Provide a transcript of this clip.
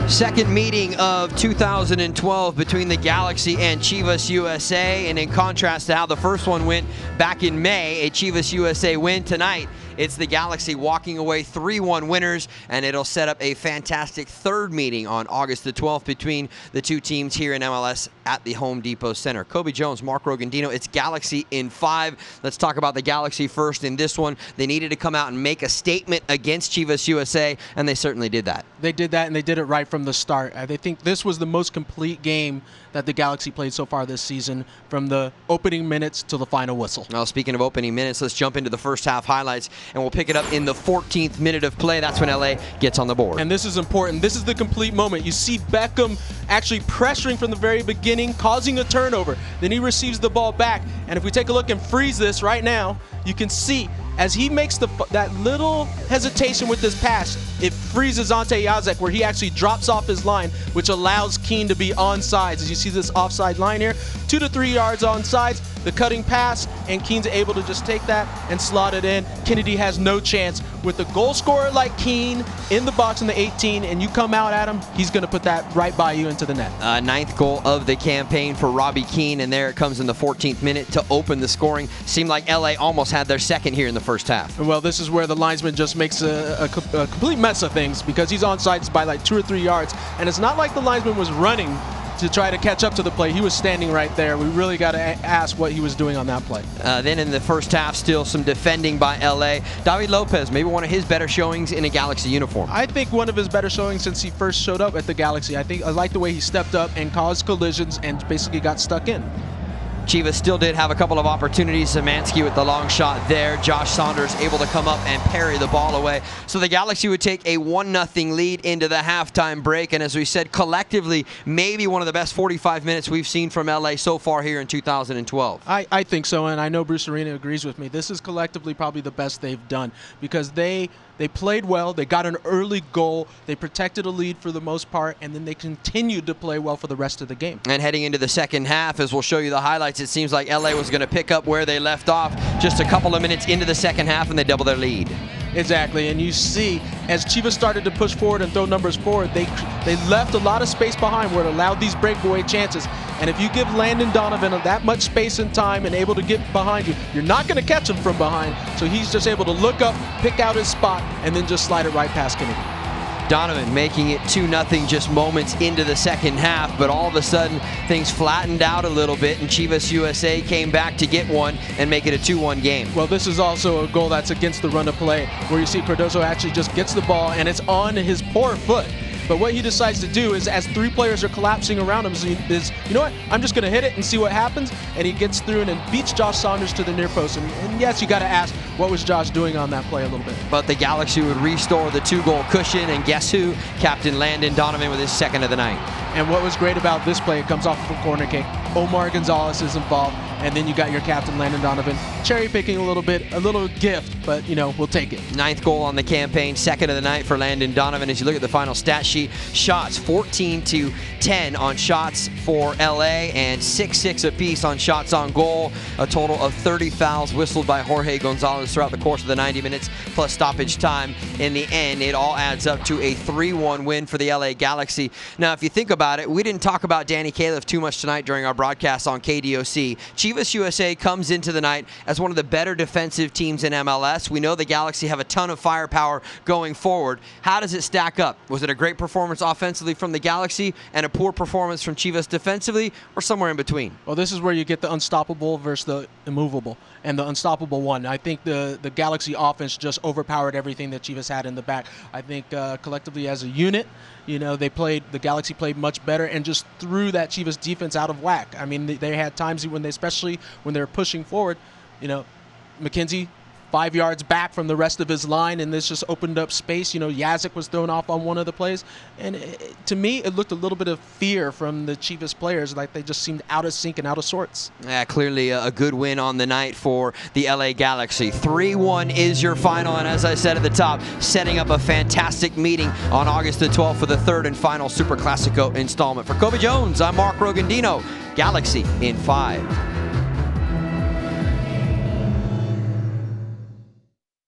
Second meeting of 2012 between the Galaxy and Chivas USA, and in contrast to how the first one went back in May, a Chivas USA win tonight. It's the Galaxy walking away 3-1 winners, and it'll set up a fantastic third meeting on August the 12th between the two teams here in MLS at the Home Depot Center. Cobi Jones, Mark Rogondino, it's Galaxy in 5. Let's talk about the Galaxy first in this one. They needed to come out and make a statement against Chivas USA, and they certainly did that. They did that, and they did it right from the start. I think this was the most complete game that the Galaxy played so far this season, from the opening minutes to the final whistle. Well, speaking of opening minutes, let's jump into the first half highlights, and we'll pick it up in the 14th minute of play. That's when LA gets on the board. And this is important. This is the complete moment. You see Beckham actually pressuring from the very beginning, causing a turnover. Then he receives the ball back, and if we take a look and freeze this right now, you can see as he makes that little hesitation with this pass, it freezes Ante Yazek, where he actually drops off his line, which allows Keane to be onside. As you see this offside line here, 2 to 3 yards onside, the cutting pass, and Keane's able to just take that and slot it in. Kennedy has no chance. With a goal scorer like Keane in the box in the 18, and you come out at him, he's going to put that right by you into the net. 9th goal of the campaign for Robbie Keane, and there it comes in the 14th minute to open the scoring. Seemed like LA almost had their second here in the first half. Well, this is where the linesman just makes a complete mess of things, because he's onside by like 2 or 3 yards, and it's not like the linesman was running to try to catch up to the play. He was standing right there. We really got to ask what he was doing on that play. Then in the first half, still some defending by LA. David Lopez, maybe one of his better showings in a Galaxy uniform. I think one of his better showings since he first showed up at the Galaxy. I like the way he stepped up and caused collisions and basically got stuck in. Chivas still did have a couple of opportunities. Szymanski with the long shot there. Josh Saunders able to come up and parry the ball away. So the Galaxy would take a 1-0 lead into the halftime break. And as we said, collectively, maybe one of the best 45 minutes we've seen from LA so far here in 2012. I think so, and I know Bruce Arena agrees with me. This is collectively probably the best they've done, because they played well, they got an early goal, they protected a lead for the most part, and then they continued to play well for the rest of the game. And heading into the second half, as we'll show you the highlights, it seems like LA was going to pick up where they left off just a couple of minutes into the second half, and they double their lead. Exactly, and you see, as Chivas started to push forward and throw numbers forward, they left a lot of space behind where it allowed these breakaway chances. And if you give Landon Donovan that much space and time and able to get behind you, you're not going to catch him from behind. So he's just able to look up, pick out his spot, and then just slide it right past Kennedy. Donovan making it 2-0 just moments into the second half, but all of a sudden things flattened out a little bit, and Chivas USA came back to get one and make it a 2-1 game. Well, this is also a goal that's against the run of play, where you see Cardoso actually just gets the ball and it's on his poor foot. But what he decides to do is, as 3 players are collapsing around him, is you know what, I'm just going to hit it and see what happens. And he gets through and beats Josh Saunders to the near post. And yes, you got to ask, what was Josh doing on that play a little bit? But the Galaxy would restore the 2-goal cushion, and guess who? Captain Landon Donovan with his second of the night. And what was great about this play, it comes off of a corner kick. Omar Gonzalez is involved, and then you got your captain, Landon Donovan, cherry picking a little bit, a little gift, but, you know, we'll take it. 9th goal on the campaign, second of the night for Landon Donovan. As you look at the final stat sheet, shots 14-10 on shots for LA, and 6-6 apiece on shots on goal. A total of 30 fouls whistled by Jorge Gonzalez throughout the course of the 90 minutes, plus stoppage time. In the end, it all adds up to a 3-1 win for the LA Galaxy. Now, if you think about it, we didn't talk about Danny Califf too much tonight during our broadcast on KDOC. Chivas USA comes into the night as one of the better defensive teams in MLS. We know the Galaxy have a ton of firepower going forward. How does it stack up? Was it a great performance offensively from the Galaxy and a poor performance from Chivas defensively, or somewhere in between? Well, this is where you get the unstoppable versus the immovable, and the unstoppable one. I think the Galaxy offense just overpowered everything that Chivas had in the back. I think collectively as a unit, you know, the Galaxy played much better and just threw that Chivas defense out of whack. I mean, they had times when especially when they were pushing forward, you know, McKenzie 5 yards back from the rest of his line, and this just opened up space. You know, Yazek was thrown off on one of the plays, and to me, it looked a little bit of fear from the Chivas players, like they just seemed out of sync and out of sorts. Yeah, clearly a good win on the night for the LA Galaxy. 3-1 is your final, and as I said at the top, setting up a fantastic meeting on August the 12th for the third and final Super Classico installment. For Cobi Jones, I'm Mark Rogondino. Galaxy in 5.